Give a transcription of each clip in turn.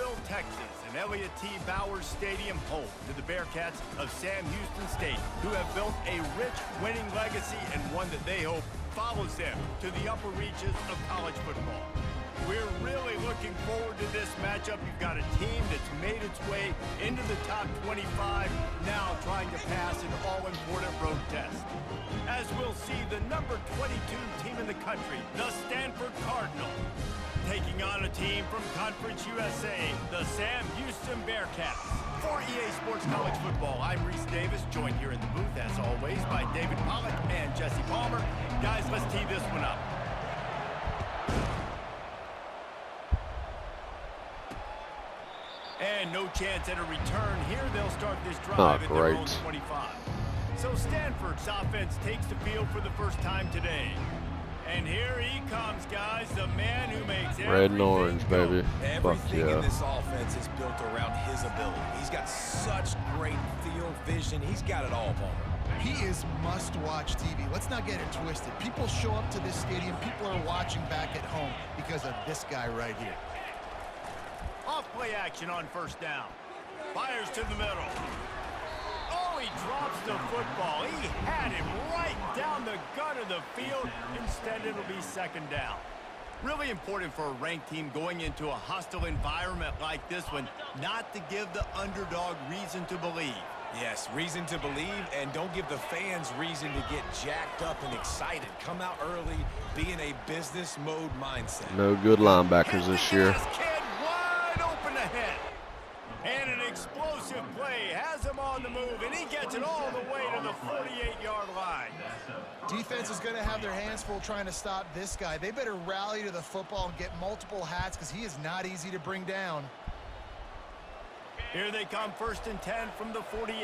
Amarillo, Texas, and Elliott T. Bowers Stadium, home to the Bearcats of Sam Houston State, who have built a rich winning legacy and one that they hope follows them to the upper reaches of college football. We're really looking forward to this matchup. You've got a team that's made its way into the top 25, now trying to pass an all-important road test. As we'll see, the number 22 team in the country, the Stanford Cardinals, taking on a team from Conference USA, the Sam Houston Bearcats. For EA Sports College Football, I'm Reese Davis, joined here in the booth, as always, by David Pollack and Jesse Palmer. Guys, let's tee this one up. And no chance at a return here. They'll start this drive at their own 25. So Stanford's offense takes the field for the first time today. And here he comes, guys, the man who makes red and orange, baby. Everything in this offense is built around his ability. He's got such great field vision. He's got it all, Palmer. He is must-watch TV. Let's not get it twisted. People show up to this stadium. People are watching back at home because of this guy right here. Off play action on first down. Fires to the middle. Oh, he drops the football. He had him right down the gut of the field. Instead, it'll be second down. Really important for a ranked team going into a hostile environment like this one, not to give the underdog reason to believe. Yes, reason to believe, and don't give the fans reason to get jacked up and excited. Come out early, be in a business mode mindset. No good linebackers this year. Ahead. And an explosive play has him on the move, and he gets it all the way to the 48-yard line. Defense is going to have their hands full trying to stop this guy. They better rally to the football and get multiple hats because he is not easy to bring down. Here they come, 1st and 10 from the 48.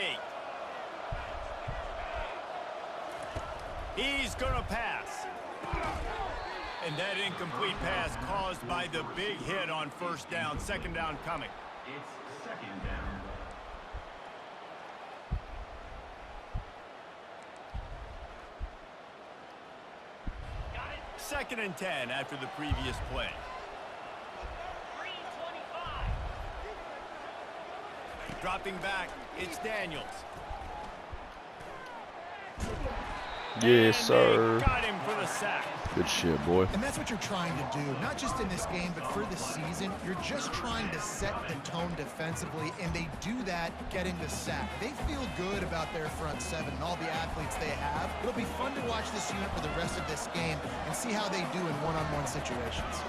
He's going to pass. And that incomplete pass caused by the big hit on first down. Second down coming. It's second down. Second and 10 after the previous play. Dropping back, it's Daniels. Yes, sir. Got him for the sack. Good shit, boy. And that's what you're trying to do, not just in this game, but for the season. You're just trying to set the tone defensively, and they do that getting the sack. They feel good about their front seven and all the athletes they have. It'll be fun to watch this unit for the rest of this game and see how they do in one-on-one situations.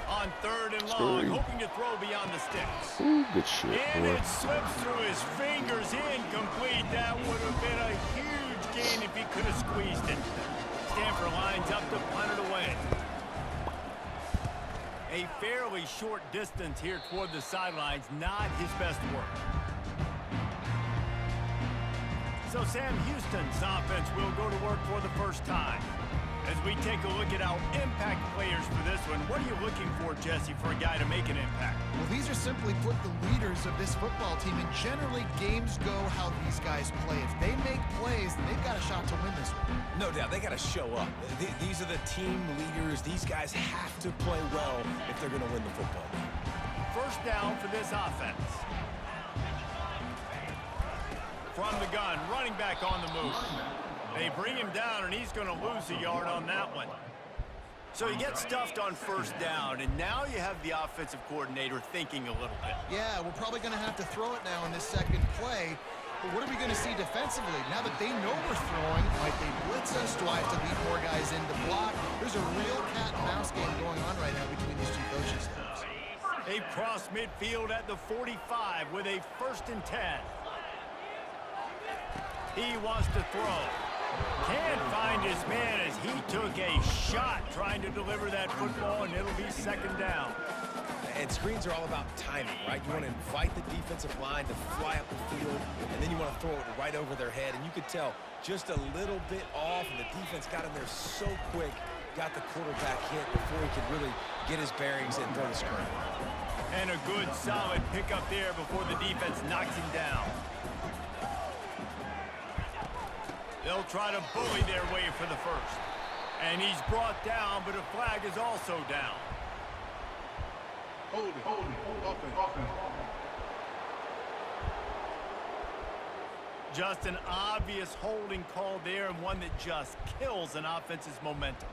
On 3rd and long, hoping to throw beyond the sticks. Ooh, good shit, and boy. it slips through his fingers, incomplete. That would have been a huge gain if he could have squeezed it. Stanford lines up to punt it away. A fairly short distance here toward the sidelines, not his best work. So Sam Houston's offense will go to work for the first time. As we take a look at our impact players for this one, what are you looking for, Jesse, for a guy to make an impact? Well, these are simply put the leaders of this football team, and generally games go how these guys play. If they make plays, then they've got a shot to win this one. No doubt, they got to show up. These are the team leaders. These guys have to play well if they're going to win the football game. First down for this offense. From the gun, running back on the move. They bring him down, and he's going to lose a yard on that one. So he gets stuffed on first down, and now you have the offensive coordinator thinking a little bit. Yeah, we're probably going to have to throw it now in this second play. But what are we going to see defensively? Now that they know we're throwing, might they blitz us? Do I have to lead more guys in to block? There's a real cat and mouse game going on right now between these two coaching staffs. They cross midfield at the 45 with a 1st and 10. He wants to throw. Can't find his man as he took a shot trying to deliver that football, and it'll be second down. And screens are all about timing, right? You want to invite the defensive line to fly up the field, and then you want to throw it right over their head. And you could tell just a little bit off, and the defense got in there so quick, got the quarterback hit before he could really get his bearings and throw the screen. And a good, solid pickup there before the defense knocks him down. They'll try to bully their way for the first. And he's brought down, but a flag is also down. Just an obvious holding call there, and one that just kills an offense's momentum.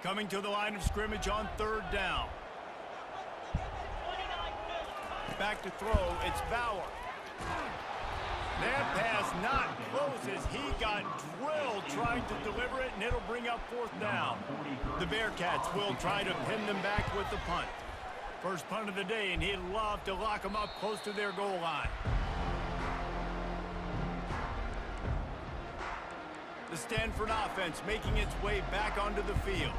Coming to the line of scrimmage on 3rd down. Back to throw, it's Bauer. That pass not close as he got drilled trying to deliver it, and it'll bring up 4th down. The Bearcats will try to pin them back with the punt. First punt of the day, and he'd love to lock them up close to their goal line. The Stanford offense making its way back onto the field.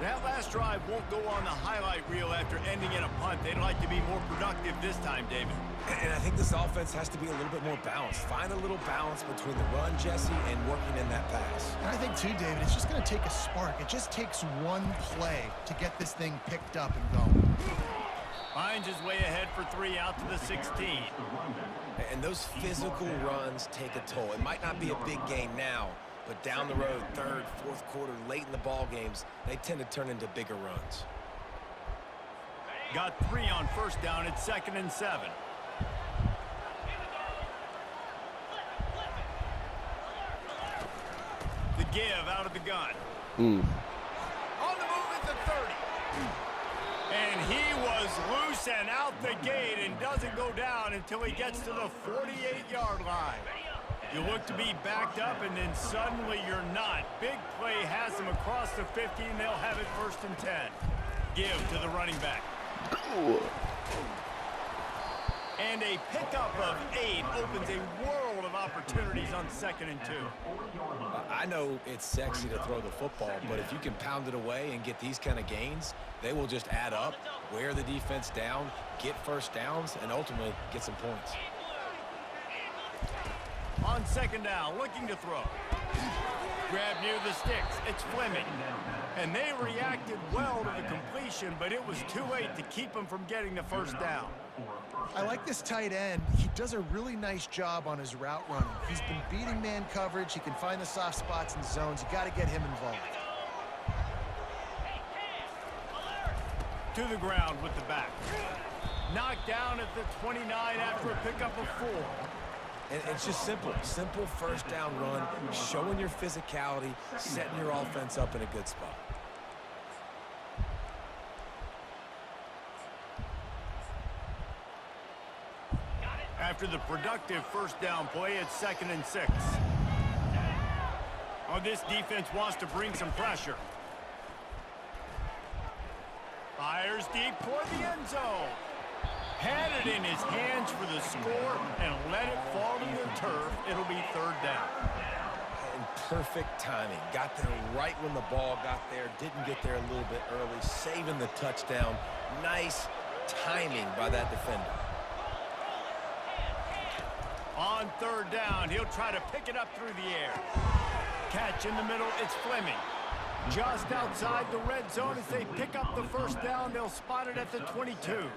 That last drive won't go on the highlight reel after ending in a punt. They'd like to be more productive this time, David. And I think this offense has to be a little bit more balanced. Find a little balance between the run, Jesse, and working in that pass. And I think, too, David, it's just going to take a spark. It just takes one play to get this thing picked up and going. Finds his way ahead for 3 out to the 16. And those physical runs take a toll. It might not be a big gain now, but down the road, 3rd, 4th quarter, late in the ball games, they tend to turn into bigger runs. Got 3 on 1st down. It's 2nd and 7. The give out of the gun. On the move at the 30. And he was loose and out the gate and doesn't go down until he gets to the 48-yard line. You look to be backed up, and then suddenly you're not. Big play has them across the 50, and they'll have it 1st and 10. Give to the running back. And a pickup of 8 opens a world of opportunities on 2nd and 2. I know it's sexy to throw the football, but if you can pound it away and get these kind of gains, they will just add up, wear the defense down, get 1st downs, and ultimately get some points. On 2nd down, looking to throw. Grab near the sticks. It's Fleming. And they reacted well to the completion, but it was too late to keep them from getting the 1st down. I like this tight end. He does a really nice job on his route running. He's been beating man coverage. He can find the soft spots and zones. You got to get him involved. To the ground with the back. Knocked down at the 29 after a pickup of 4. And it's just simple 1st down run, showing your physicality, setting your offense up in a good spot. After the productive 1st down play, it's 2nd and 6. Oh, this defense wants to bring some pressure. Fires deep toward the end zone. Had it in his hands for the score and let it fall to the turf. It'll be 3rd down. And perfect timing. Got there right when the ball got there. Didn't get there a little bit early. Saving the touchdown. Nice timing by that defender. On 3rd down, he'll try to pick it up through the air. Catch in the middle, it's Fleming. Just outside the red zone as they pick up the 1st down. They'll spot it at the 22.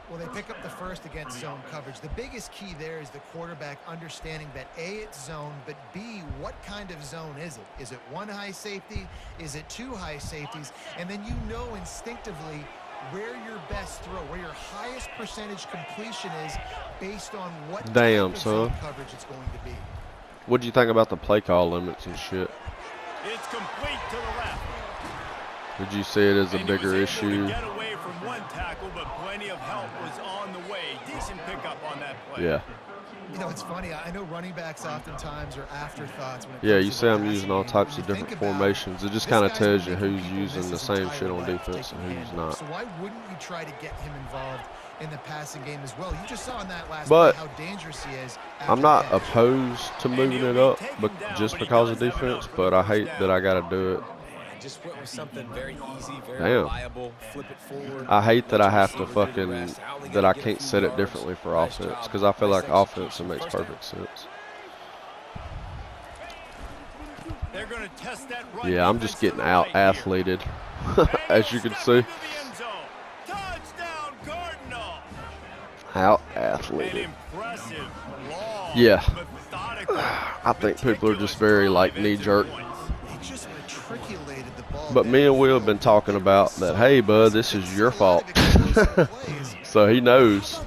Well, they pick up the 1st against zone coverage. The biggest key there is the quarterback understanding that A, it's zone, but B, what kind of zone is it? Is it 1 high safety? Is it 2 high safeties? And then you know instinctively where your best throw, where your highest percentage completion is based on what type of zone coverage it's going to be. What'd you think about the play call limits and shit? It's complete to the left. Did you see it as a bigger issue? Get away from one tackle, but plenty of help was on the way. Decent pickup on that play. Yeah. You know, it's funny. I know running backs oftentimes are afterthoughts. When it Yeah, comes you to see the I'm passing using all game. types When of you different think about formations. It just this kind of guy's tells you making who's you using miss the his same entire shit on life defense and taking who's hand. not. So why wouldn't you try to get him involved in the passing game as well? You just saw in that last But play how dangerous he is. I'm not opposed to moving it up, but just because of defense. But I hate that I got to do it. Just went with something very easy, very Damn. reliable. Flip it forward. I hate that I have to Receiver do the fucking rest. How are they that gonna I get a can't few set it yards? differently for Nice offense job. because I feel Nice like offense it execution. makes 1st down. perfect sense. They're going to test that run. Yeah, I'm just getting out athleted, as you can see. Touchdown, Cardinal. Out An athleted. impressive, Yeah. methodical, I think people are just very like knee jerk. They just matriculated the ball. But me and Will have been talking about that, hey, bud, this is your fault. So he knows.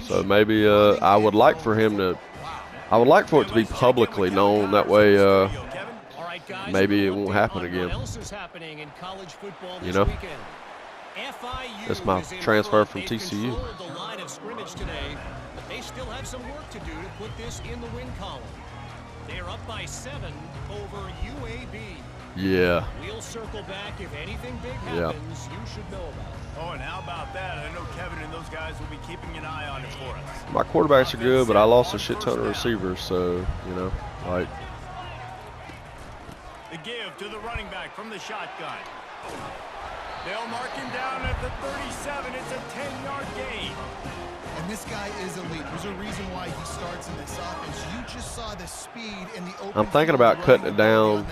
So maybe I would like for him to, I would like for it to be publicly known. That way maybe it won't happen again. You know? That's my transfer from TCU. They still have some work to do to put this in the win column. They're up by 7 over UAB. Yeah. We'll circle back if anything big happens. You should know about it. Oh, and how about that? I know Kevin and those guys will be keeping an eye on it for us. My quarterbacks are good, but I lost a shit ton of receivers, so, you know, like. The give to the running back from the shotgun. They'll mark him down at the 37. It's a 10-yard gain. And this guy is elite. There's a reason why he starts in this offense. You just saw the speed in the open. I'm thinking about cutting it down.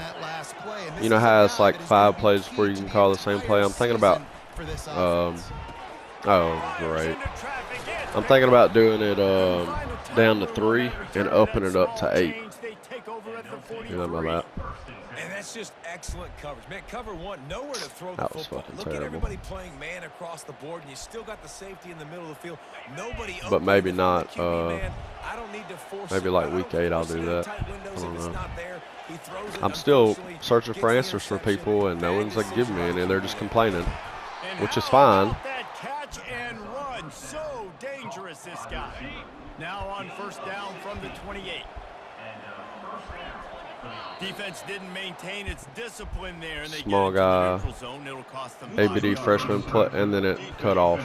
You know how it's like 5 plays before you can call the same play? I'm thinking about, oh, great. I'm thinking about doing it down to 3 and upping it up to 8. You know about that? And that's just excellent coverage. Man, cover 1, nowhere to throw the That was football. fucking Look terrible. at everybody playing man across the board, and you still got the safety in the middle of the field. Nobody But open maybe from not, the QB, man. I don't need to force maybe it. like I don't week 8 I'll force do it in that. tight windows I if don't it's know. not there. He throws it, I'm still unfortunately, searching gets for the answers for interception. people, and no Bad one's like giving me decision any. by They're the just QB. complaining, And which is how fine. about that catch and run? So dangerous, this guy. Now on first down from the 28. Defense didn't maintain its discipline there, and they Small get into guy, the neutral zone. It'll cost them ABD 5 freshman play, and then it cut off.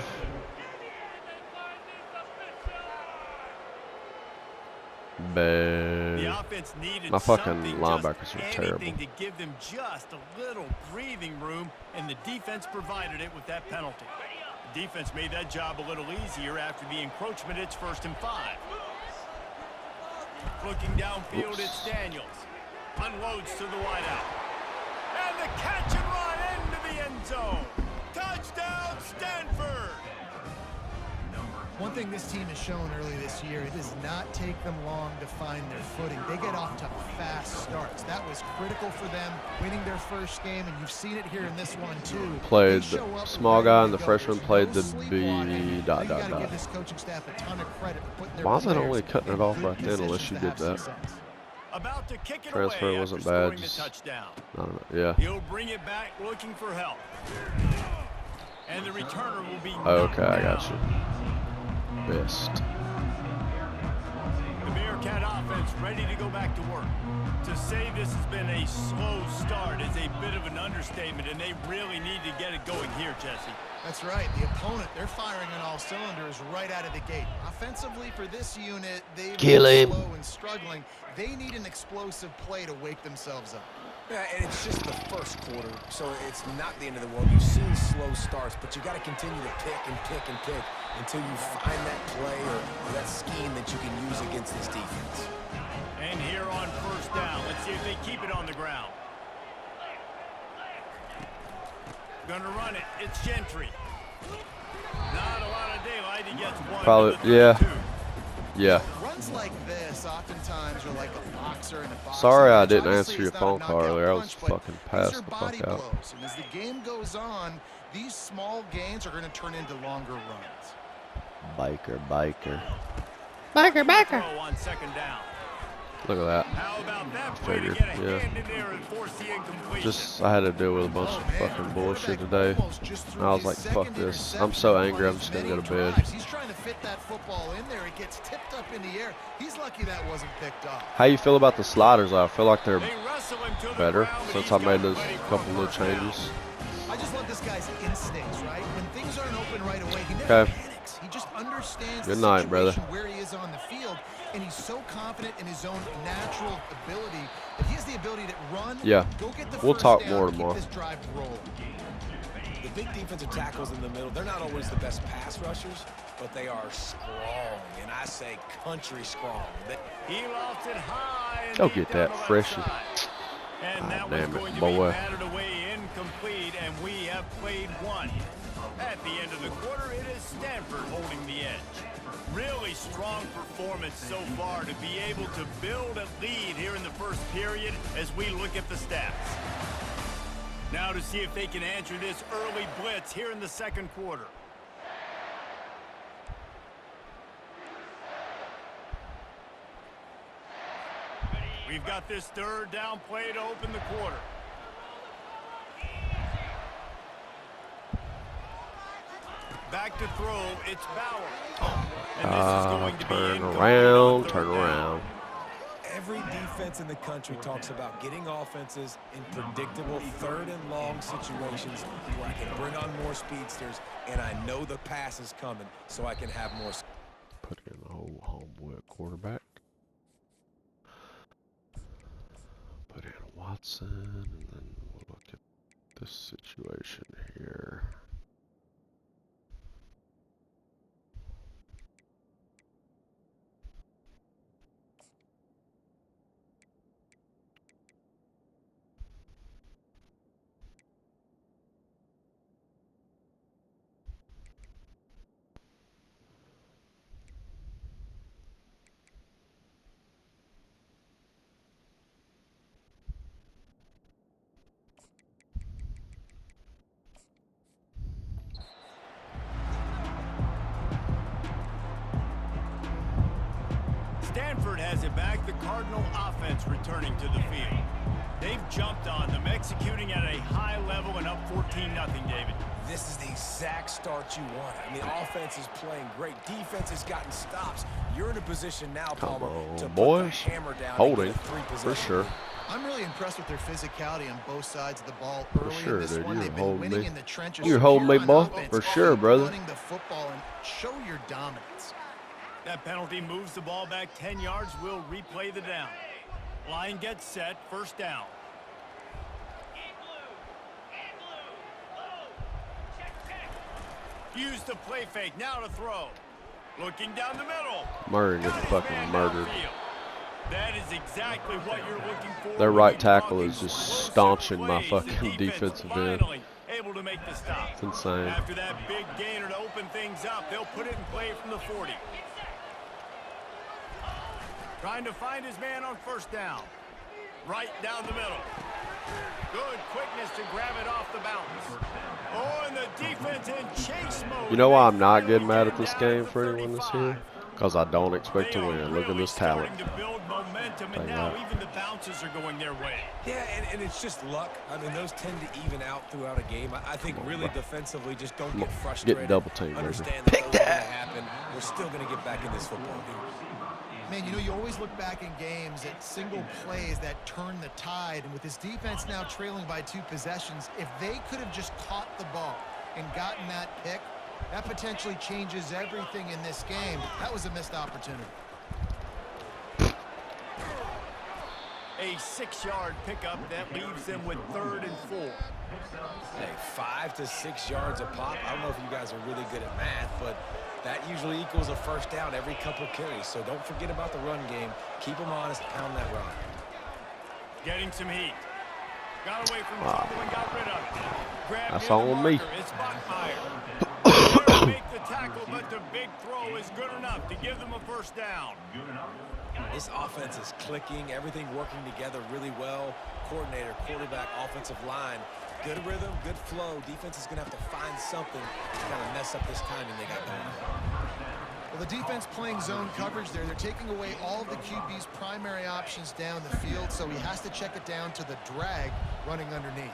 Bad. The offense needed My fucking something, linebackers just are terrible. anything to give them just a little breathing room, and the defense provided it with that penalty. The defense made that job a little easier after the encroachment. It's 1st and 5. Looking downfield, it's Daniels. Unloads to the wideout. And the catch and run into the end zone. Touchdown, Stanford! One thing this team has shown early this year, it does not take them long to find their footing. They get off to fast starts. That was critical for them winning their first game, and you've seen it here in this one too. Played the small guy and the freshman played the B ... Give this coaching staff a ton of credit for putting their Why is it players only cutting it in off good right then unless you positions did to have that? success. About to kick it Transfer away wasn't after bad, scoring the just- touchdown. I don't know. Yeah. He'll bring it back looking for help. And the returner will be Okay, I knocked got down. you. Best. The Bearcat offense ready to go back to work. To say this has been a slow start is a bit of an understatement, and they really need to get it going here, Jesse. That's right. The opponent, they're firing on all cylinders right out of the gate. Offensively for this unit, they've been slow and struggling. They need an explosive play to wake themselves up. Yeah, and it's just the first quarter, so it's not the end of the world. You've seen slow starts, but you got to continue to pick and pick and pick until you find that play or that scheme that you can use against this defense. And here on first down, let's see if they keep it on the ground. Gonna run it. It's Gentry. Not a lot of daylight. He gets one. Probably, to the yeah. 32. Yeah. Runs like this oftentimes are like a boxer in a boxing Sorry I match. didn't Obviously, answer your it's not a phone call knockout earlier. I was punch, but fucking these passed are the body fuck out. blows. And as the game goes on, these small gains are going to turn into longer runs. Biker, biker. Throw on second down. Look at that. How about that play to Figured, get a yeah. hand in there and force the incompletion? Just, I had to deal with a bunch of fucking bullshit today. And I was like, fuck this. I'm so angry, I'm just gonna go to bed. He's trying to fit that football in there. It gets tipped up in the air. He's lucky that wasn't picked up. How you feel about the sliders? I feel like they're They wrestle him to the better ground, but since he's I got made those plenty for couple little first down. changes. I just love this guy's instincts, right? When things aren't open right away, he never Okay. panics. He just understands Good the night, situation brother. where he is on the field, and he's so confident in his own natural ability that he has the ability to run. Yeah. Go get the We'll first talk down, more keep tomorrow. this drive rolling. The big defensive tackles in the middle, they're not always the best pass rushers, but they are strong, and I say country strong. He lofts it high and Go deep get down that the left freshie. side. And God that damn was it, going to boy. be batted away incomplete, and we have played one. At the end of the quarter, it is Stanford holding the edge. Really strong performance so far to be able to build a lead here in the first period as we look at the stats. Now to see if they can answer this early blitz here in the second quarter. We've got this third down play to open the quarter. Back to throw, it's Bauer. And this is going to be Turn incomplete around, on turn third down. around. Every defense in the country talks about getting offenses in predictable third and long situations where I can bring on more speedsters and I know the pass is coming so I can have more. Put in the whole homeboy at quarterback. Put in Watson, and then we'll look at this situation here. Stanford has it back. The Cardinal offense returning to the field. They've jumped on them, executing at a high level and up 14-0, David. This is the exact start you want. I mean, offense is playing great. Defense has gotten stops. You're in a position now, Palmer, to put the hammer down. Holding, for sure. I'm really impressed with their physicality on both sides of the ball early sure, in this dude. one. You're They've been holding winning me. in the trenches. You're holding me, boy. For sure, brother. Running the football and show your dominance. That penalty moves the ball back 10 yards. We'll replay the down. Line gets set. First down. Use the play fake. Now to throw. Looking down the middle. Murray gets fucking murdered. That is exactly what you're looking for. Their right tackle is just staunching my fucking defensive end. Able to make the stop. It's insane. After that big gainer to open things up, they'll put it in play from the 40. Trying to find his man on first down. Right down the middle. Good quickness to grab it off the bounce. Oh, and the defense in chase mode. You know why I'm not getting mad at this game for anyone that's here? Because I don't expect to win. Look at this talent. To build momentum, and now even the bounces are going their way. Yeah, and it's just luck. I mean, those tend to even out throughout a game. I think really defensively, just don't get frustrated. Get double teamed, Understand baby. that those are going to happen. We're still going to get back in this football game. Man, you know, you always look back in games at single plays that turn the tide. And with this defense now trailing by 2 possessions, if they could have just caught the ball and gotten that pick, that potentially changes everything in this game. That was a missed opportunity. A 6-yard pickup that leaves them with 3rd and 4. Hey, 5 to 6 yards a pop. I don't know if you guys are really good at math, but that usually equals a first down every couple carries. So don't forget about the run game. Keep them honest, pound that rock. Getting some heat. Got away from trouble and got rid of it. That's all on me. It's Bachmeyer. Make the tackle, but the big throw is good enough to give them a first down. This offense is clicking, everything working together really well. Coordinator, quarterback, offensive line. Good rhythm, good flow. Defense is going to have to find something to kind of mess up this timing they got going on. Well, the defense playing zone coverage there. They're taking away all of the QB's primary options down the field, so he has to check it down to the drag running underneath.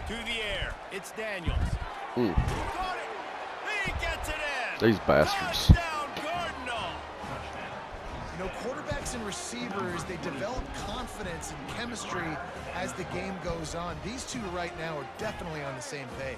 To the air. It's Daniels. Mm. Got it. He gets it in. These bastards. Touchdown, Cardinal. You know, quarterbacks and receivers, they develop confidence and chemistry as the game goes on. These two right now are definitely on the same page.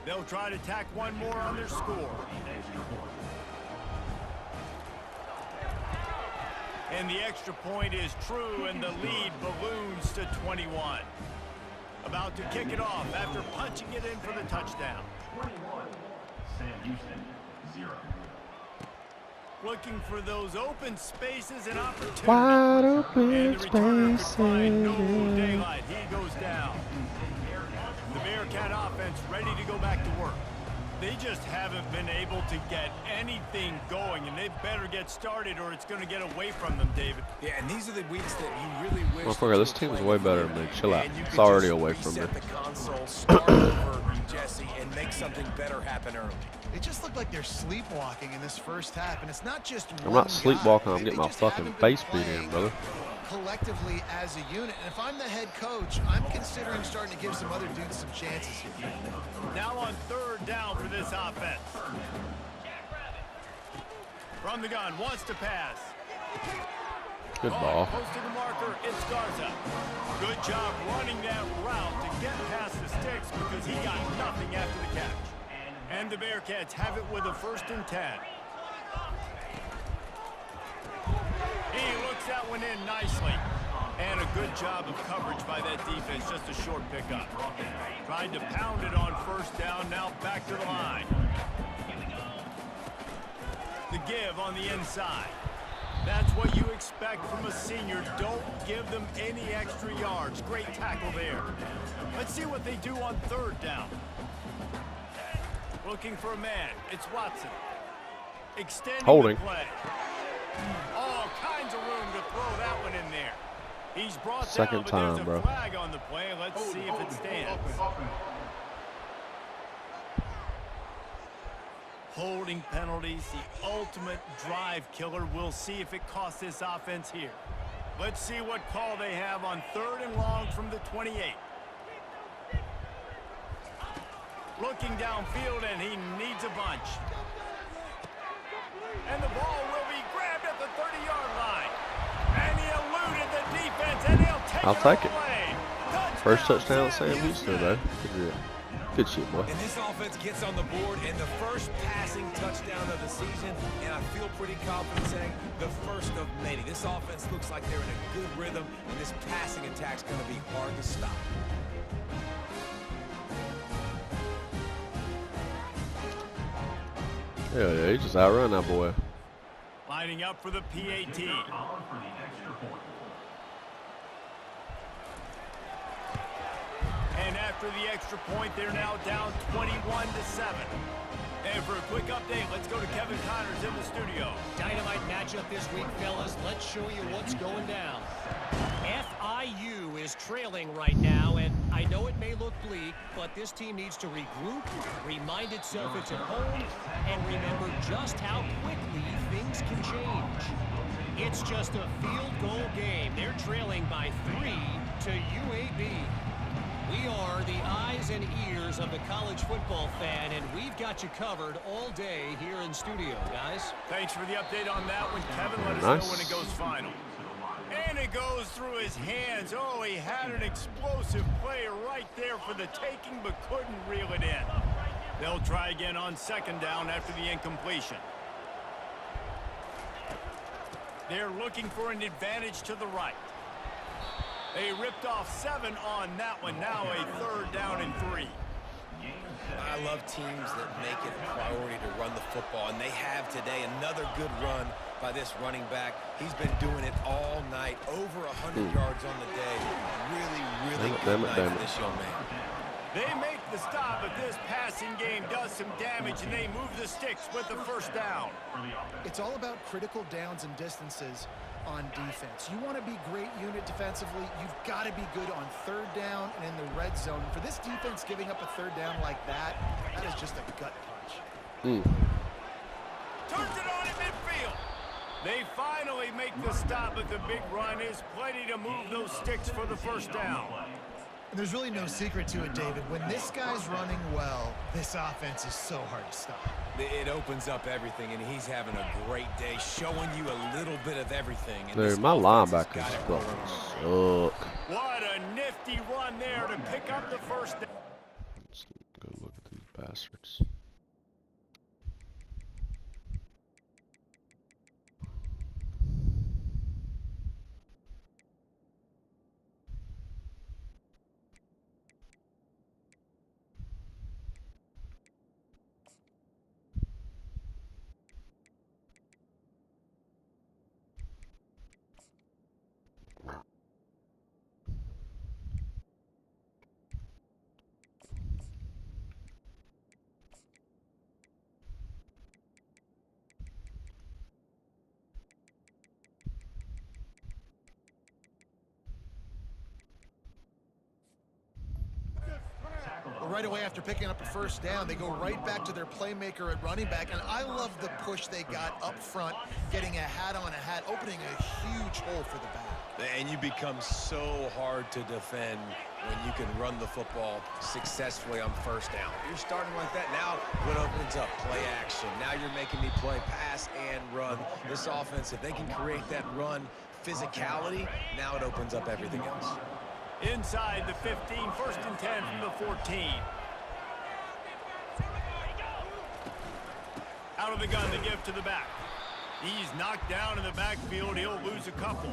They'll try to tack one more on their score. And the extra point is true, and the lead balloons to 21. About to kick it off after punching it in for the touchdown. 21, Sam Houston, 0. Looking for those open spaces and opportunities. Wide And open the returner could find no spaces. daylight. He goes down. Bearcat offense ready to go back to work. They just haven't been able to get anything going, and they better get started or it's going to get away from them, David. Yeah, and these are the weeks that you really wish. Motherfucker, this team is way better than me. Chill out. And you It's could already just away from me. reset the console, start over, Jesse, and make something better happen early. They just look like they're sleepwalking in this first half, and it's not just I'm one not guy. sleepwalking. I'm They getting my just fucking haven't been face beat in, playing brother. collectively as a unit. And if I'm the head coach, I'm considering starting to give some other dudes some chances here. Now on third down for this offense. From the gun, wants to pass. Good ball. Close to the marker, it's Garza. Good job running that route to get past the sticks because he got nothing after the catch. And the Bearcats have it with a 1st and 10. He looks that one in nicely. And a good job of coverage by that defense, just a short pickup. Tried to pound it on 1st down, now back to the line. The give on the inside. That's what you expect from a senior. Don't give them any extra yards. Great tackle there. Let's see what they do on 3rd down. Looking for a man. It's Watson. Extending Holding. the play. All kinds of room to throw that one in there. He's brought Second down, but time, there's a bro. flag on the play. Let's see if it stands. Holding penalties, the ultimate drive killer. We'll see if it costs this offense here. Let's see what call they have on 3rd and long from the 28. Looking downfield, and he needs a bunch. And the ball will be grabbed at the 30-yard line. And he eluded the defense, and he'll take I'll take it. away. First touchdown, Sam Houston, though. Good shit, boy. And this offense gets on the board and the first passing touchdown of the season, and I feel pretty confident saying the first of many. This offense looks like they're in a good rhythm, and this passing attack's going to be hard to stop. Yeah, he just outrun that boy. Lining up for the PAT. And after the extra point, they're now down 21-7. And for a quick update, let's go to Kevin Connors in the studio. Dynamite matchup this week, fellas. Let's show you what's going down. FIU is trailing right now, and I know it may look bleak, but this team needs to regroup, remind itself it's at home, and remember just how quickly things can change. It's just a field goal game. They're trailing by 3 to UAB. We are the eyes and ears of the college football fan, and we've got you covered all day here in studio, guys. Thanks for the update on that one, Kevin. Let us Nice. know when it goes final. And it goes through his hands. Oh, he had an explosive play right there for the taking, but couldn't reel it in. They'll try again on 2nd down after the incompletion. They're looking for an advantage to the right. They ripped off 7 on that one. Now a 3rd down and 3. I love teams that make it a priority to run the football, and they have today. Another good run by this running back. He's been doing it all night, over 100 yards on the day. Really good night for this young man. They make the stop, but this passing game does some damage, and they move the sticks with the 1st down. It's all about critical downs and distances on defense. You want to be great unit defensively, you've got to be good on 3rd down and in the red zone. For this defense giving up a 3rd down like that, that is just a gut punch. Turns it on in midfield. They finally make the stop, but the big run is plenty to move those sticks for the 1st down. And there's really no secret to it, David. When this guy's running well, this offense is so hard to stop. It opens up everything, and he's having a great day, showing you a little bit of everything. And Dude, my linebackers fucking suck. What a nifty run there to pick up the 1st down. Let's go look at these bastards. Well, right away after picking up a first down, they go right back to their playmaker at running back. And I love the push they got up front, getting a hat on a hat, opening a huge hole for the back. And you become so hard to defend when you can run the football successfully on first down. You're starting like that. Now what opens up? Play action. Now you're making me play pass and run. This offense, if they can create that run physicality, now it opens up everything else. Inside the 15, 1st and 10 from the 14. Out of the gun, the give to the back. He's knocked down in the backfield. He'll lose a couple.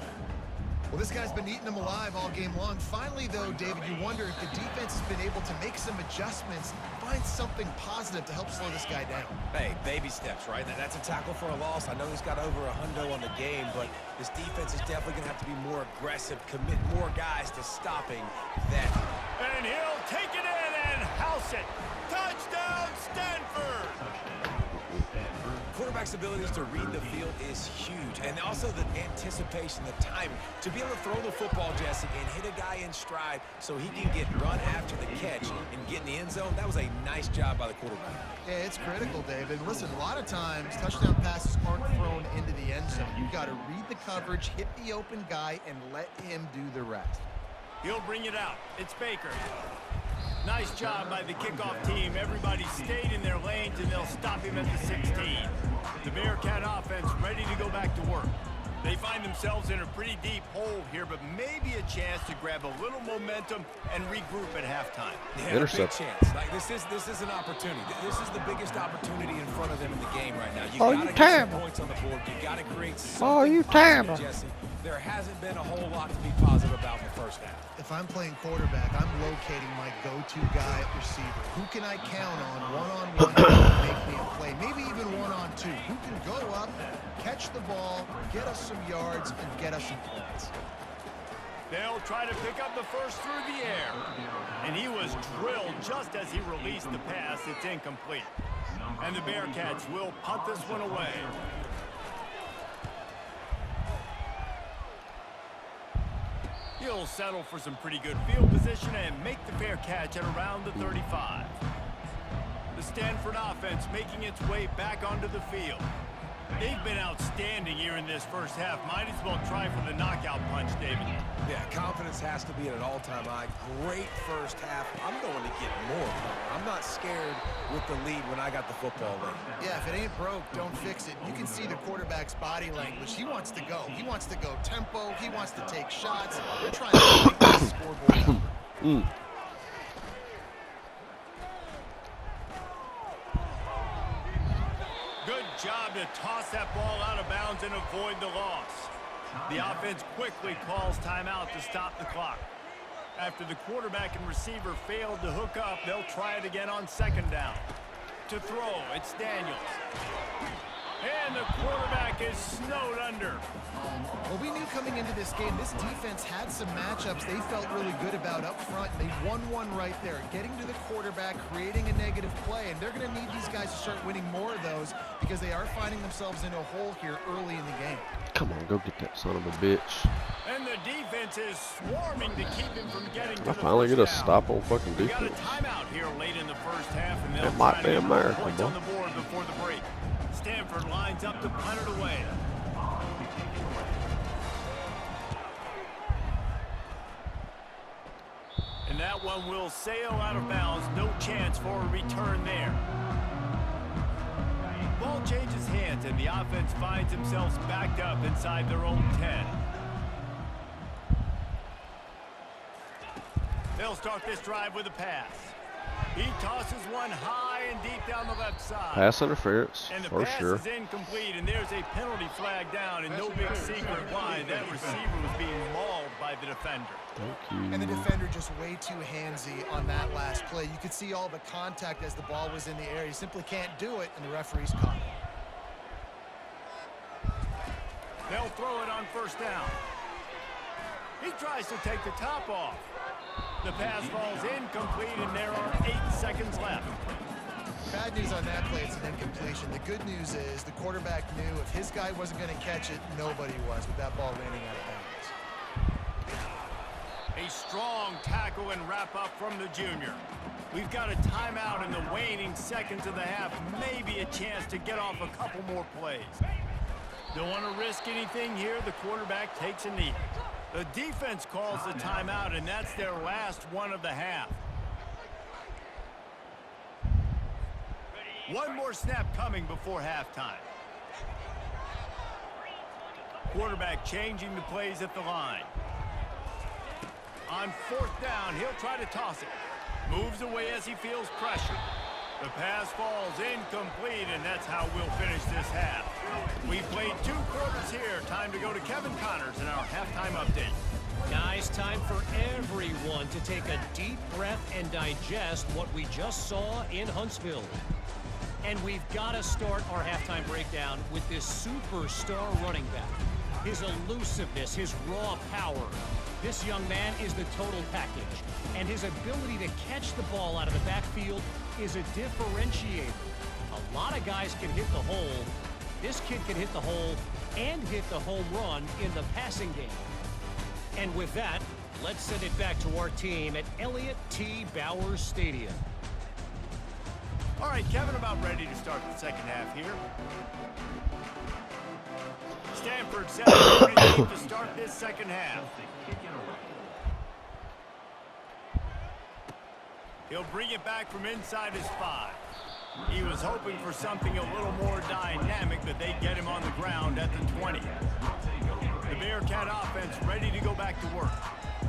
Well, this guy's been eating them alive all game long. Finally, though, David, you wonder if the defense has been able to make some adjustments, find something positive to help slow this guy down. Hey, baby steps, right? That's a tackle for a loss. I know he's got over $100 on the game, but this defense is definitely going to have to be more aggressive, commit more guys to stopping that. And he'll take it in and house it. Touchdown, Stanford! Quarterback's abilities to read the field is huge, and also the anticipation, the timing. To be able to throw the football, Jesse, and hit a guy in stride so he can get run after the catch and get in the end zone, that was a nice job by the quarterback. Yeah, it's critical, David. Listen, a lot of times, touchdown passes aren't thrown into the end zone. You've got to read the coverage, hit the open guy, and let him do the rest. He'll bring it out. It's Baker. Nice job by the kickoff team. Everybody stayed in their lanes, and they'll stop him at the 16. The Bearcat offense ready to go back to work. They find themselves in a pretty deep hole here, but maybe a chance to grab a little momentum and regroup at halftime. Yeah, intercept. Big chance. Like this is an opportunity. This is the biggest opportunity in front of them in the game right now. You got to get some points on the board. You got to create something positive, Jesse. There hasn't been a whole lot to be positive about in the first half. If I'm playing quarterback, I'm locating my go-to guy at receiver. Who can I count on one-on-one to make me a play? Maybe even one-on-two. Who can go up, catch the ball, get us some yards, and get us some points? They'll try to pick up the first through the air. And he was drilled just as he released the pass. It's incomplete. And the Bearcats will punt this one away. He'll settle for some pretty good field position and make the fair catch at around the 35. The Stanford offense making its way back onto the field. They've been outstanding here in this first half. Might as well try for the knockout punch, David. Yeah, confidence has to be at an all-time high. Great first half. I'm going to get more. I'm not scared with the lead when I got the football late. Yeah, if it ain't broke, don't fix it. You can see the quarterback's body language. He wants to go. He wants to go tempo. He wants to take shots. They're trying to make this scoreboard number. Good job to toss that ball out of bounds and avoid the loss. The offense quickly calls timeout to stop the clock. After the quarterback and receiver failed to hook up, they'll try it again on 2nd down. To throw, it's Daniels. And the quarterback is snowed under. Well, we knew coming into this game, this defense had some matchups they felt really good about up front. They won one right there, getting to the quarterback, creating a negative play. And they're going to need these guys to start winning more of those because they are finding themselves in a hole here early in the game. Come on, go get that son of a bitch. And the defense is swarming to keep him from getting to the I finally get a first stop on fucking down. We got a defense. timeout here late in the first half, and they'll It might try be to get more America, points boy. on the board before the break. Stanford lines up to punt it away. And that one will sail out of bounds. No chance for a return there. Ball changes hands, and the offense finds themselves backed up inside their own 10. They'll start this drive with a pass. He tosses one high and deep down the left side. Pass interference, And the for pass sure. is incomplete, and there's a penalty flag down, and no big secret why. That receiver was being mauled by the defender. Thank And the you. defender just way too handsy on that last play. You could see all the contact as the ball was in the air. He simply can't do it, and the referee's caught it. They'll throw it on 1st down. He tries to take the top off. The pass falls incomplete, and there are 8 seconds left. Bad news on that play, it's an incompletion. The good news is the quarterback knew if his guy wasn't going to catch it, nobody was with that ball landing out of bounds. A strong tackle and wrap up from the junior. We've got a timeout in the waning seconds of the half. Maybe a chance to get off a couple more plays. Don't want to risk anything here. The quarterback takes a knee. The defense calls the timeout, and that's their last one of the half. One more snap coming before halftime. Quarterback changing the plays at the line. On 4th down, he'll try to toss it. Moves away as he feels pressure. The pass falls incomplete, and that's how we'll finish this half. We've played 2 quarters here. Time to go to Kevin Connors in our halftime update. Guys, time for everyone to take a deep breath and digest what we just saw in Huntsville. And we've got to start our halftime breakdown with this superstar running back. His elusiveness, his raw power. This young man is the total package. And his ability to catch the ball out of the backfield is a differentiator. A lot of guys can hit the hole. This kid can hit the hole and hit the home run in the passing game. And with that, let's send it back to our team at Elliott T. Bowers Stadium. All right, Kevin, about ready to start the second half here. Stanford set to start this second half. He'll bring it back from inside his 5. He was hoping for something a little more dynamic, but they get him on the ground at the 20. The Bearcat offense ready to go back to work.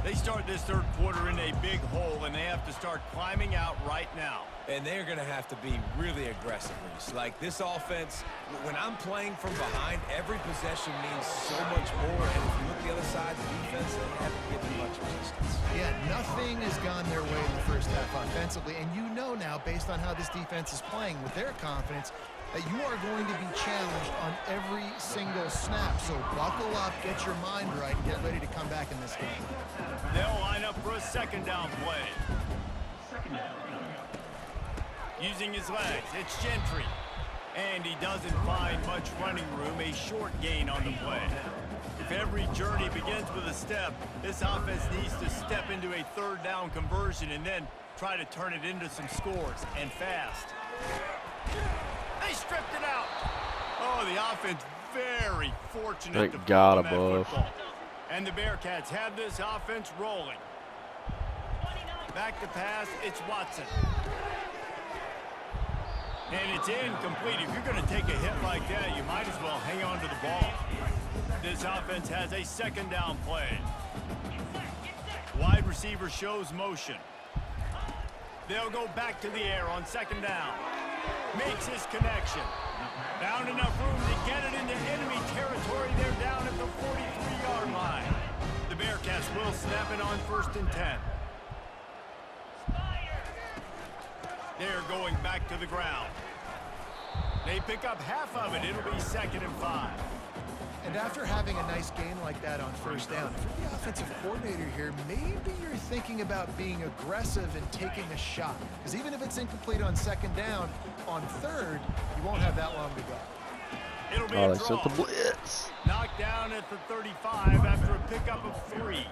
They start this third quarter in a big hole, and they have to start climbing out right now. And they're going to have to be really aggressive. Like this offense, when I'm playing from behind, every possession means so much more. And if you look the other side, the defense, they haven't given much resistance. Yeah, nothing has gone their way in the first half offensively. And you know now, based on how this defense is playing with their confidence, that you are going to be challenged on every single snap. So buckle up, get your mind right, and get ready to come back in this game. They'll line up for a second down play. Using his legs, it's Gentry. And he doesn't find much running room, a short gain on the play. If every journey begins with a step, this offense needs to step into a third down conversion and then try to turn it into some scores, and fast. They stripped it out. Oh, the offense very fortunate. Thank God above. And the Bearcats have this offense rolling. Back to pass, it's Watson. And it's incomplete. If you're going to take a hit like that, you might as well hang on to the ball. This offense has a second down play. Wide receiver shows motion. They'll go back to the air on second down. Makes his connection. Found enough room to get it into enemy territory. They're down at the 43-yard line. The Bearcats will snap it on 1st and 10. They're going back to the ground. They pick up half of it. It'll be 2nd and 5. And after having a nice gain like that on 1st down, if you're the offensive coordinator here, maybe you're thinking about being aggressive and taking a shot. Because even if it's incomplete on 2nd down, on 3rd, you won't have that long to go. It'll be a they sent draw. the blitz. Knocked down at the 35 after a pickup of 3.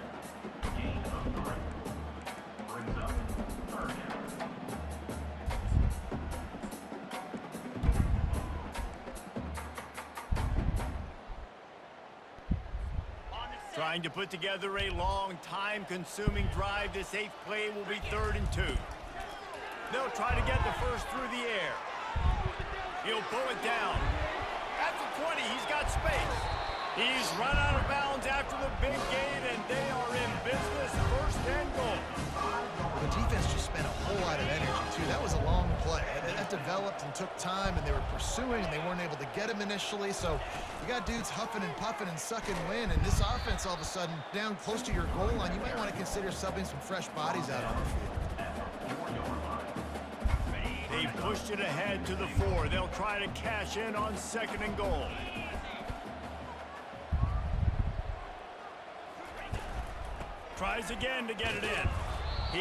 Trying to put together a long, time-consuming drive. This 8th play will be 3rd and 2. They'll try to get the first through the air. He'll pull it down. At the 20, he's got space. He's run out of bounds after the big gain, and they are in business. 1st and goal. The defense just spent a whole lot of energy, too. That was a long play. That developed and took time, and they were pursuing, and they weren't able to get him initially. So you got dudes huffing and puffing and sucking wind, and this offense all of a sudden down close to your goal line. You might want to consider subbing some fresh bodies out on the field. They've pushed it ahead to the 4. They'll try to cash in on 2nd and goal. Tries again to get it in.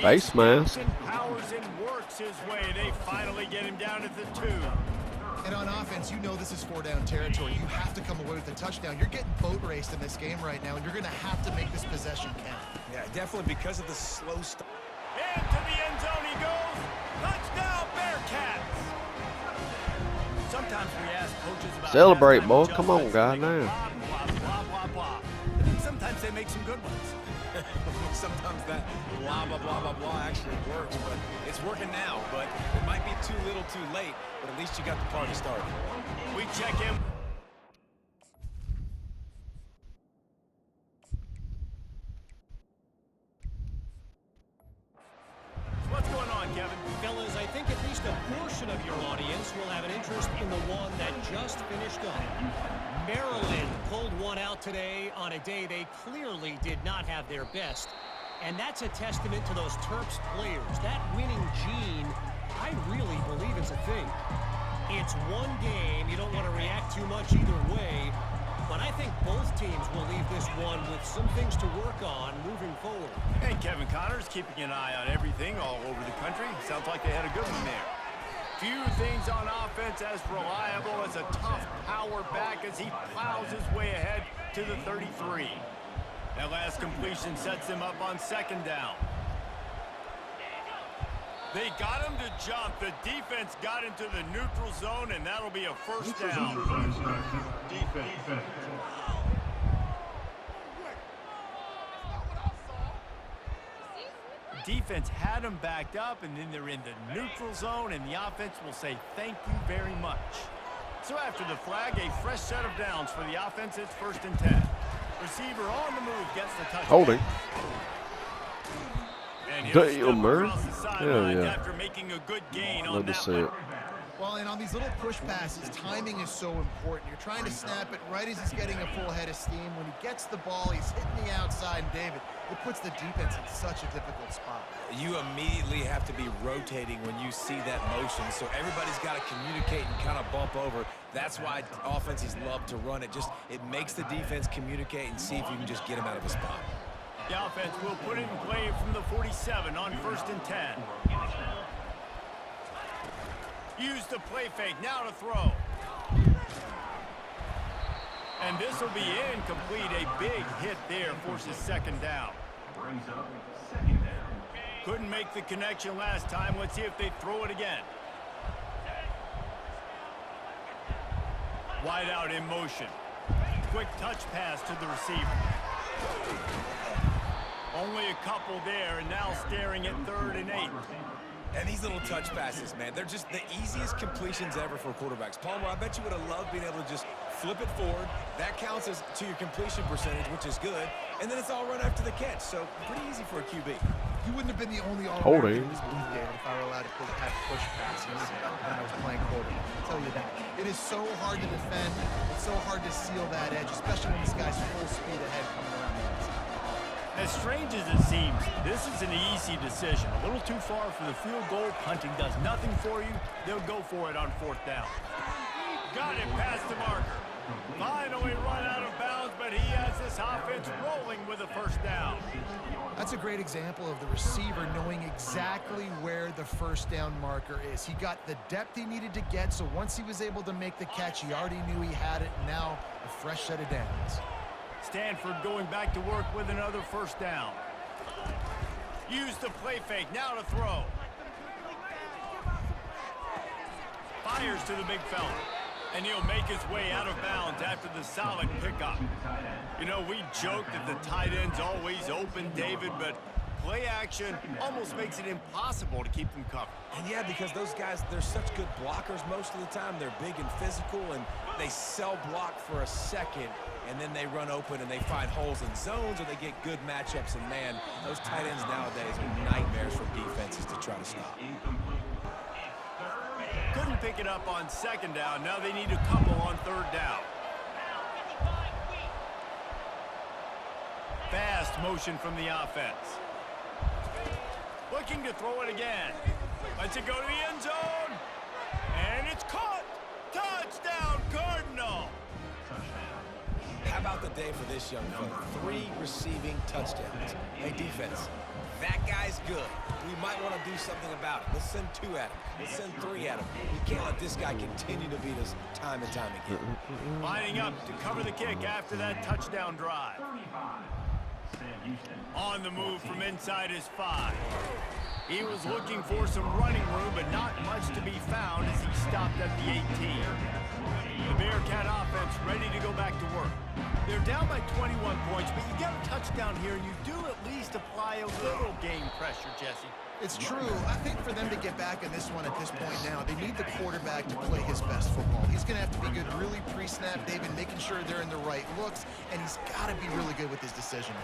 Face mask. Powers and works his way. They finally get him down at the 2. And on offense, you know this is 4-down territory. You have to come away with a touchdown. You're getting boat raced in this game right now, and you're going to have to make this possession count. Yeah, definitely because of the slow start. Into the end zone he goes. Touchdown, Bearcats. Sometimes we ask coaches about Celebrate, halftime boy. Come on, adjustments, guy, and they go now. blah, blah, blah, blah. But then sometimes they make some good ones. Sometimes that blah, blah, blah, blah, blah actually works, but it's working now. But it might be too little too late, but at least you got the party started. We check in. What's going on, Kevin? Fellas, I think at least a portion of your audience will have an interest in the one that just finished up. Maryland pulled one out today on a day they clearly did not have their best. And that's a testament to those Terps players. That winning gene, I really believe it's a thing. It's one game. You don't want to react too much either way. But I think both teams will leave this one with some things to work on moving forward. And Kevin Connors keeping an eye on everything all over the country. Sounds like they had a good one there. Few things on offense as reliable as a tough power back as he plows his way ahead to the 33. That last completion sets him up on second down. They got him to jump. The defense got into the neutral zone, and that'll be a first down. Defense. Defense had them backed up, and then they're in the neutral zone, and the offense will say thank you very much. So after the flag, a fresh set of downs for the offense. It's 1st and 10. Receiver on the move gets the touchdown. Holding. And he'll step Damn, man. across the sidelines Yeah. after making a good gain on Love to that see one. it. Well, and on these little push passes, timing is so important. You're trying to snap it right as he's getting a full head of steam. When he gets the ball, he's hitting the outside, and David, it puts the defense in such a difficult spot. You immediately have to be rotating when you see that motion, so everybody's got to communicate and kind of bump over. That's why offenses love to run it. It makes the defense communicate and see if you can just get him out of his spot. The offense will put it in play from the 47 on 1st and 10. Use the play fake, now to throw. And this will be incomplete. A big hit there forces second down. Brings up second down. Couldn't make the connection last time. Let's see if they throw it again. Wide out in motion. Quick touch pass to the receiver. Only a couple there, and now staring at 3rd and 8. And these little touch passes, man, they're just the easiest completions ever for quarterbacks. Palmer, I bet you would have loved being able to just flip it forward. That counts as to your completion percentage, which is good. And then it's all run after the catch, so pretty easy for a QB. You wouldn't have been the only Holding. in this league, David, if I were allowed to have push passes when I was playing quarterback. I'll tell you that. It is so hard to defend. It's so hard to seal that edge, especially when this guy's full speed ahead coming around the outside. As strange as it seems, this is an easy decision. A little too far for the field goal. Punting does nothing for you. They'll go for it on 4th down. Got it past the marker. Finally run out of bounds, but he has this offense rolling with a first down. That's a great example of the receiver knowing exactly where the first down marker is. He got the depth he needed to get, so once he was able to make the catch, he already knew he had it, and now a fresh set of downs. Stanford going back to work with another first down. Use the play fake, now to throw. Fires to the big fella. And he'll make his way out of bounds after the solid pickup. You know, we joke that the tight end's always open, David, but play action almost makes it impossible to keep them covered. And yeah, because those guys, they're such good blockers most of the time. They're big and physical, and they cell block for a second, and then they run open and they find holes in zones, or they get good matchups. And man, those tight ends nowadays are nightmares for defenses to try to stop. Couldn't pick it up on second down. Now they need a couple on 3rd down. Fast motion from the offense. Looking to throw it again. Lets it go to the end zone. And it's caught. Touchdown, Cardinal. How about the day for this young fella? 3 receiving touchdowns. Hey, defense, that guy's good. We might want to do something about it. Let's send 2 at him. Let's send 3 at him. We can't let this guy continue to beat us time and time again. Lining up to cover the kick after that touchdown drive. Sam Houston. On the move from inside his 5. He was looking for some running room, but not much to be found as he stopped at the 18. The Bearcat offense ready to go back to work. They're down by 21 points, but you get a touchdown here, and you do at least apply a little game pressure, Jesse. It's true. I think for them to get back in this one at this point now, they need the quarterback to play his best football. He's going to have to be good really pre-snap, David, making sure they're in the right looks, and he's got to be really good with his decision.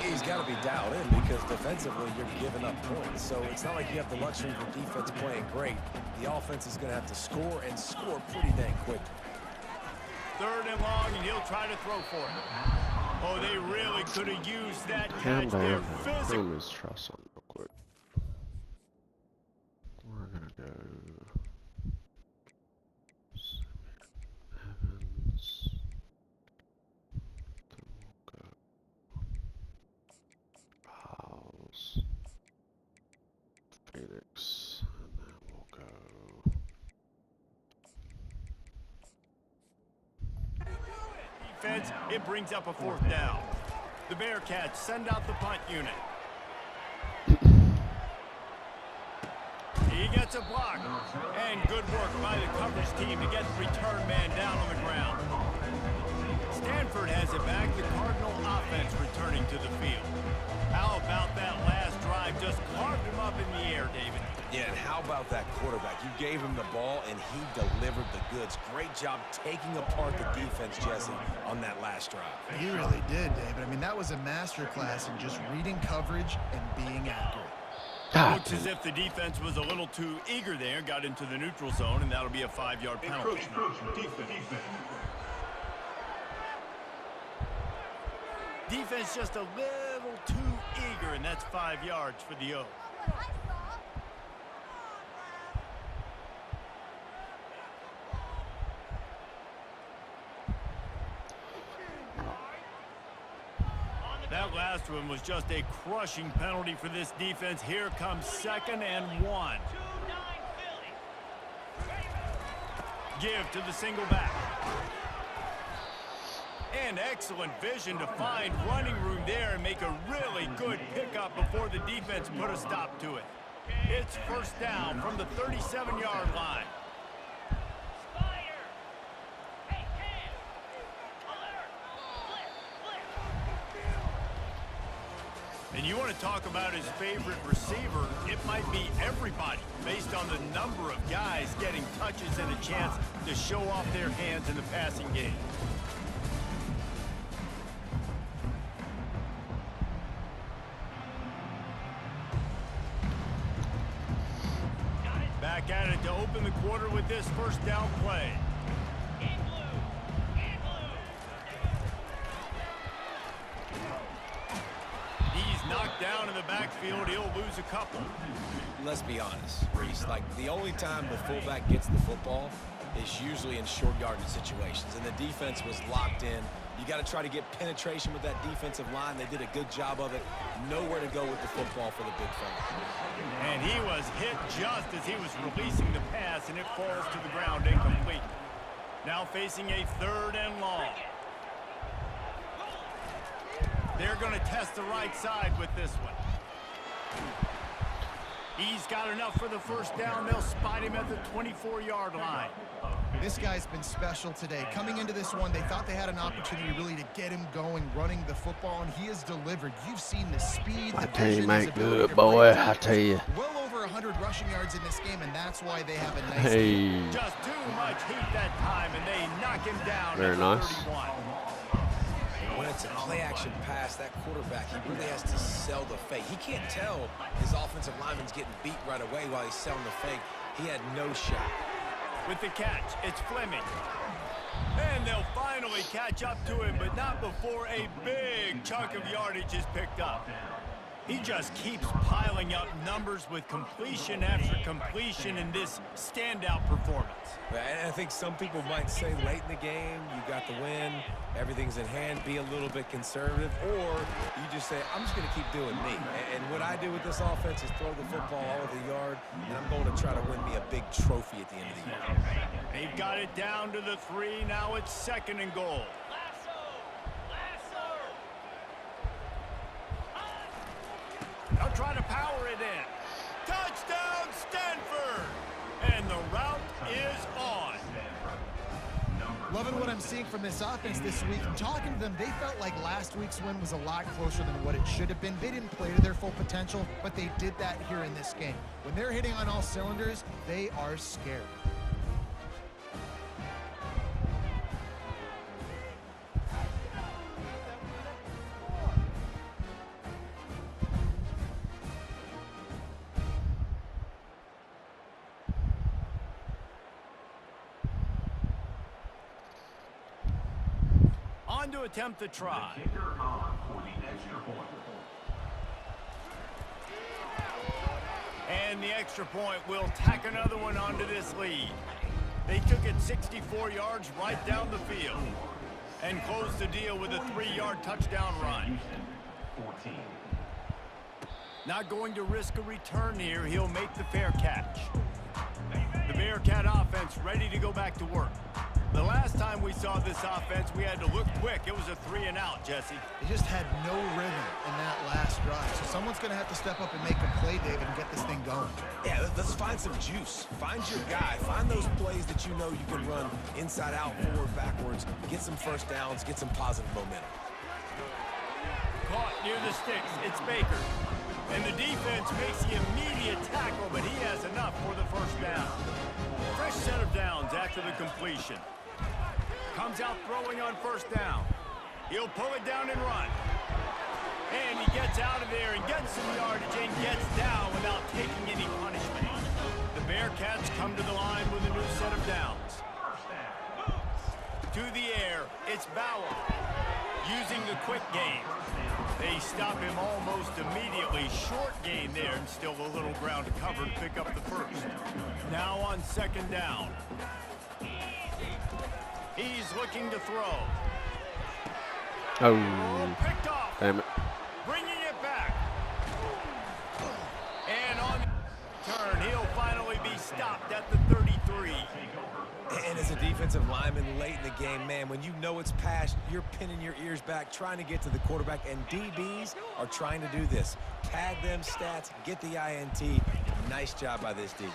He's got to be dialed in because defensively you're giving up points. So it's not like you have the luxury of the defense playing great. The offense is going to have to score and score pretty dang quick. 3rd and long, and he'll try to throw for it. Oh, they really could have used that Calm catch there. down. Physical. Let me try something real quick. We're gonna go Evans. Then we'll go Miles, Phoenix, and then we'll go. Defense, it brings up a 4th down. The Bearcats send out the punt unit. He gets a block. And good work by the coverage team to get the return man down on the ground. Stanford has it back. The Cardinal offense returning to the field. How about that last drive? Just carved him up in the air, David. Yeah, and how about that quarterback? You gave him the ball, and he delivered the goods. Great job taking apart the defense, Jesse, on that last drive. He really did, David. I mean, that was a masterclass in just reading coverage and being accurate. Looks as if the defense was a little too eager there, got into the neutral zone, and that'll be a 5-yard penalty. Defense just a little too eager, and that's 5 yards for the O. That last one was just a crushing penalty for this defense. Here comes 2nd and 1. Give to the single back. And excellent vision to find running room there and make a really good pickup before the defense put a stop to it. It's 1st down from the 37-yard line. And you want to talk about his favorite receiver, it might be everybody based on the number of guys getting touches and a chance to show off their hands in the passing game. Back at it to open the quarter with this 1st down play. Knocked down in the backfield, he'll lose a couple. Let's be honest, Reese. Like, the only time the fullback gets the football is usually in short yardage situations, and the defense was locked in. You got to try to get penetration with that defensive line. They did a good job of it. Nowhere to go with the football for the big fella. And he was hit just as he was releasing the pass, and it falls to the ground incomplete. Now facing a 3rd and long. They're going to test the right side with this one. He's got enough for the 1st down. They'll spot him at the 24-yard line. This guy's been special today. Coming into this one, they thought they had an opportunity really to get him going, running the football, and he has delivered. You've seen the speed, the vision, his ability to boy, break I tell you. well over 100 rushing yards in this game, and that's why they have a nice Hey. game. Just too much heat that time, and they knock him down. Very at nice. 31. When it's a play-action pass, that quarterback, he really has to sell the fake. He can't tell his offensive lineman's getting beat right away while he's selling the fake. He had no shot. With the catch, it's Fleming. And they'll finally catch up to him, but not before a big chunk of yardage is picked up. He just keeps piling up numbers with completion after completion in this standout performance. And I think some people might say late in the game, you got the win, everything's in hand, be a little bit conservative, or you just say, I'm just going to keep doing me. And what I do with this offense is throw the football all over the yard, and I'm going to try to win me a big trophy at the end of the year. They've got it down to the 3. Now it's 2nd and goal. And the route is on. Loving what I'm seeing from this offense this week. Talking to them, they felt like last week's win was a lot closer than what it should have been. They didn't play to their full potential, but they did that here in this game. When they're hitting on all cylinders, they are scared. On to attempt the try. Kicker on for the extra point. And the extra point will tack another one onto this lead. They took it 64 yards right down the field and closed the deal with a 3-yard touchdown run. 14. Not going to risk a return here. He'll make the fair catch. The Bearcat offense ready to go back to work. The last time we saw this offense, we had to look quick. It was a 3-and-out, Jesse. They just had no rhythm in that last drive. So someone's going to have to step up and make a play, David, and get this thing going. Yeah, let's find some juice. Find your guy. Find those plays that you know you can run inside out, forward, backwards. Get some first downs. Get some positive momentum. Caught near the sticks. It's Baker. And the defense makes the immediate tackle, but he has enough for the first down. Fresh set of downs after the completion. Comes out throwing on first down. He'll pull it down and run. And he gets out of there and gets some yardage and gets down without taking any punishment. The Bearcats come to the line with a new set of downs. To the air, it's Bauer. Using the quick game. They stop him almost immediately. Short gain there and still a little ground to cover to pick up the first. Now on second down. He's looking to throw. Oh, Picked off. damn it. Bringing it back. And on the turn, he'll finally be stopped at the 33. And as a defensive lineman late in the game, man, when you know it's past, you're pinning your ears back, trying to get to the quarterback, and DBs are trying to do this. Tag them stats, get the INT. Nice job by this D.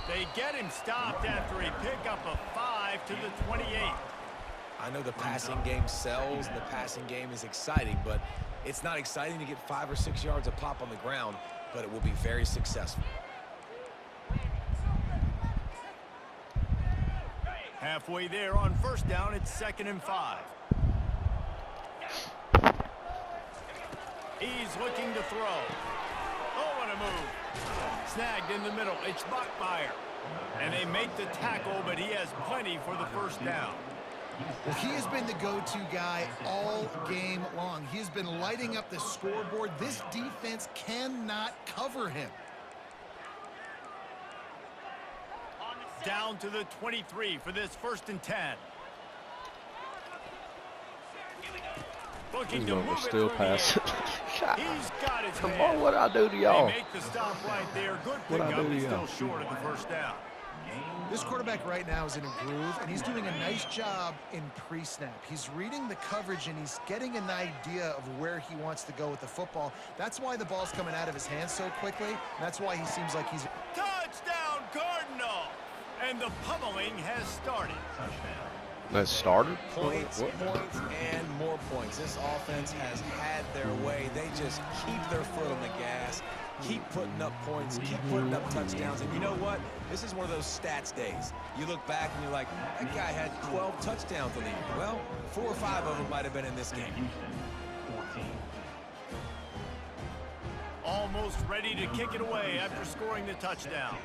They get him stopped after a pickup of 5 to the 28. I know the passing game sells, and the passing game is exciting, but it's not exciting to get 5 or 6 yards a pop on the ground, but it will be very successful. Halfway there on first down, it's 2nd and 5. He's looking to throw. Oh, what a move. Snagged in the middle. It's Bachmeier. And they make the tackle, but he has plenty for the first down. Well, he has been the go-to guy all game long. He has been lighting up the scoreboard. This defense cannot cover him. Down to the 23 for this 1st and 10. Looking to move it still through pass the it. air. He's got his Come man. on, what'd I do to They y'all? make the stop right there. Good What'd I pickup. do to He's still y'all? short of the first down. This quarterback right now is in a groove, and he's doing a nice job in pre-snap. He's reading the coverage, and he's getting an idea of where he wants to go with the football. That's why the ball's coming out of his hands so quickly. That's why he seems like he's... Touchdown, Cardinal! And the pummeling has started. That started? Points, What? points, and more points. This offense has had their way. They just keep their foot on the gas, keep putting up points, keep putting up touchdowns. And you know what? This is one of those stats days. You look back and you're like, that guy had 12 touchdowns on the year. Well, 4 or 5 of them might have been in this game. 14. Almost ready to kick it away after scoring the touchdown.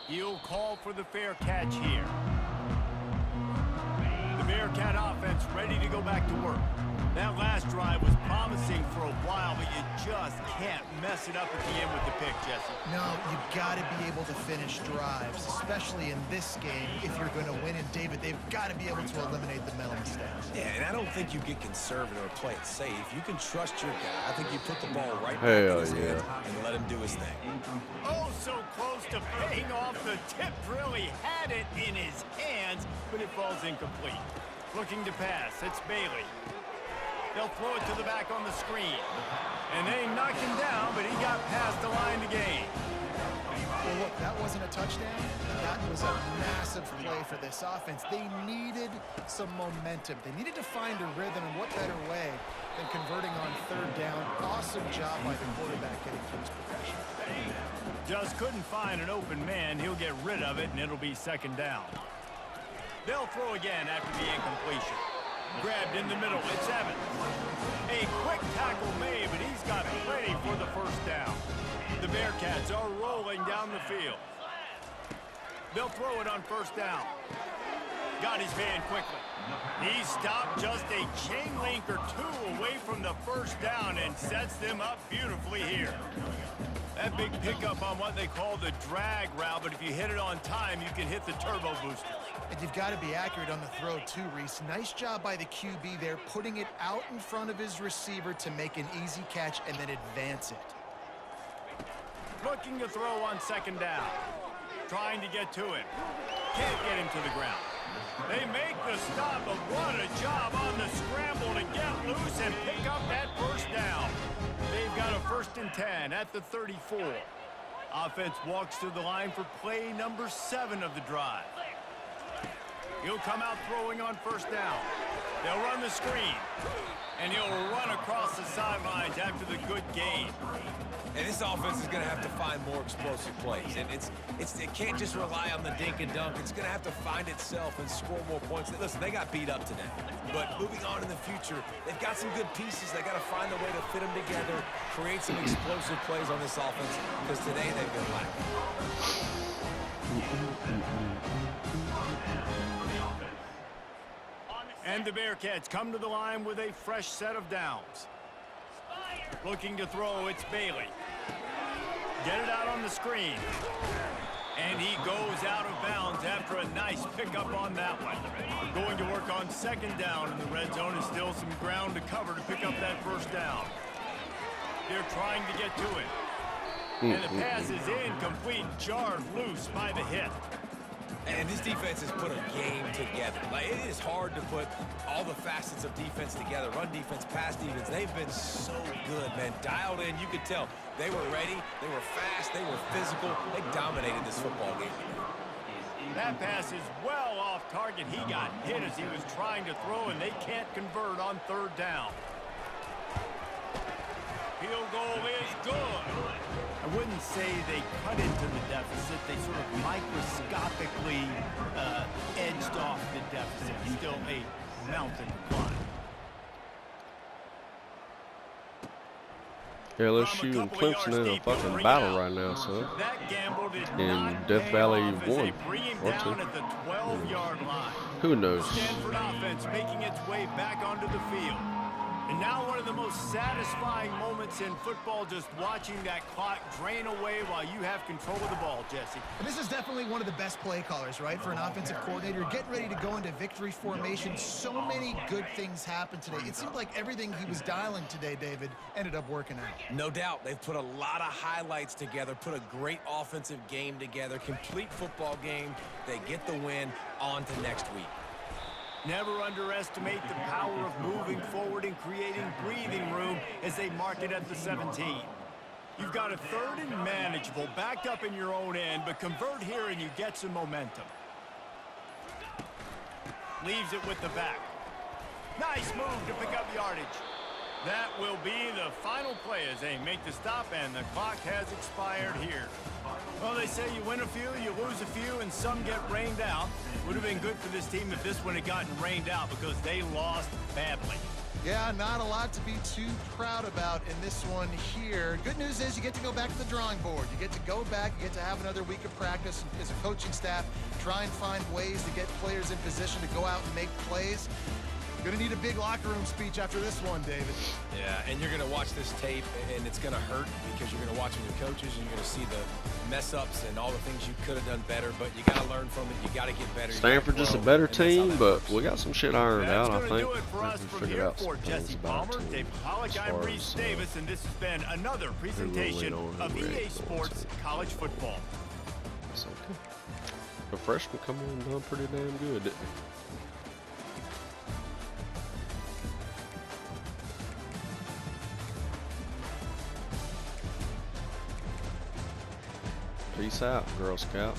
He'll call for the fair catch here. The Bearcat offense ready to go back to work. That last drive was promising for a while, but you just can't mess it up at the end with the pick, Jesse. No, you've got to be able to finish drives, especially in this game. If you're going to win, and David, they've got to be able to eliminate the mental mistakes. Yeah, and I don't think you get conservative or play it safe. You can trust your guy. I think you put the ball right back in Hell his yeah. hand and let him do his thing. Oh, so close to paying off. The tip really had it in his hands, but it falls incomplete. Looking to pass, it's Bailey. They'll throw it to the back on the screen. And they knocked him down, but he got past the line to gain. Well, look, that wasn't a touchdown. That was a massive play for this offense. They needed some momentum. They needed to find a rhythm, and what better way than converting on third down. Awesome job by the quarterback getting through his progression. Just couldn't find an open man. He'll get rid of it, and it'll be second down. They'll throw again after the incompletion. Grabbed in the middle. It's Evans. A quick tackle made, but he's got plenty for the first down. The Bearcats are rolling down the field. They'll throw it on first down. Got his man quickly. He stopped just a chain link or two away from the first down and sets them up beautifully here. That big pickup on what they call the drag route, but if you hit it on time, you can hit the turbo boosters. And you've got to be accurate on the throw too, Reese. Nice job by the QB there, putting it out in front of his receiver to make an easy catch and then advance it. Looking to throw on second down. Trying to get to it. Can't get him to the ground. They make the stop, but what a job on the scramble to get loose and pick up that first down. They've got a 1st and 10 at the 34. Offense walks to the line for play number 7 of the drive. He'll come out throwing on first down. They'll run the screen. And he'll run across the sidelines after the good gain. And this offense is going to have to find more explosive plays. And it can't just rely on the dink and dunk. It's going to have to find itself and score more points. Listen, they got beat up today. But moving on in the future, they've got some good pieces. They got to find a way to fit them together, create some explosive plays on this offense, because today they've been lacking. And the Bearcats come to the line with a fresh set of downs. Looking to throw, it's Bailey. Get it out on the screen. And he goes out of bounds after a nice pickup on that one. Going to work on second down in the red zone, and still some ground to cover to pick up that first down. They're trying to get to it. And the pass is incomplete, jarred loose by the hit. And this defense has put a game together. Like, it is hard to put all the facets of defense together. Run defense, pass defense. They've been so good, man. Dialed in. You could tell they were ready. They were fast. They were physical. They dominated this football game. That pass is well off target. He got hit as he was trying to throw, and they can't convert on third down. Field goal is good. I wouldn't say they cut into the deficit. They sort of microscopically edged off the deficit. Still a mountain to climb. LSU and Clemson in a fucking battle right now, so. In Death Valley 1 or 2. At the 12-yard line. Who knows? Stanford offense making its way back onto the field. And now one of the most satisfying moments in football, just watching that clock drain away while you have control of the ball, Jesse. And this is definitely one of the best play callers, right, for an offensive coordinator. Getting ready to go into victory formation. So many good things happened today. It seemed like everything he was dialing today, David, ended up working out. No doubt. They've put a lot of highlights together, put a great offensive game together, complete football game. They get the win. On to next week. Never underestimate the power of moving forward and creating breathing room as they mark it at the 17. You've got a 3rd and manageable, backed up in your own end, but convert here and you get some momentum. Leaves it with the back. Nice move to pick up yardage. That will be the final play as they make the stop, and the clock has expired here. Well, they say you win a few, you lose a few, and some get rained out. Would have been good for this team if this one had gotten rained out because they lost badly. Yeah, not a lot to be too proud about in this one here. Good news is you get to go back to the drawing board. You get to go back, you get to have another week of practice as a coaching staff, try and find ways to get players in position to go out and make plays. Going to need a big locker room speech after this one, David. Yeah, and you're going to watch this tape, and it's going to hurt because you're going to watch with your coaches, and you're going to see the mess-ups and all the things you could have done better, but you got to learn from it. You got to get better. Stanford just a better team, but we got some shit ironed out, I think. Do it for us from here. For Jesse Palmer, Dave Pollock, I'm Reese Davis, and this has been another presentation of EA Sports College Football. That's okay. The freshmen come in and done pretty damn good, didn't they? Peace out, Girl Scout.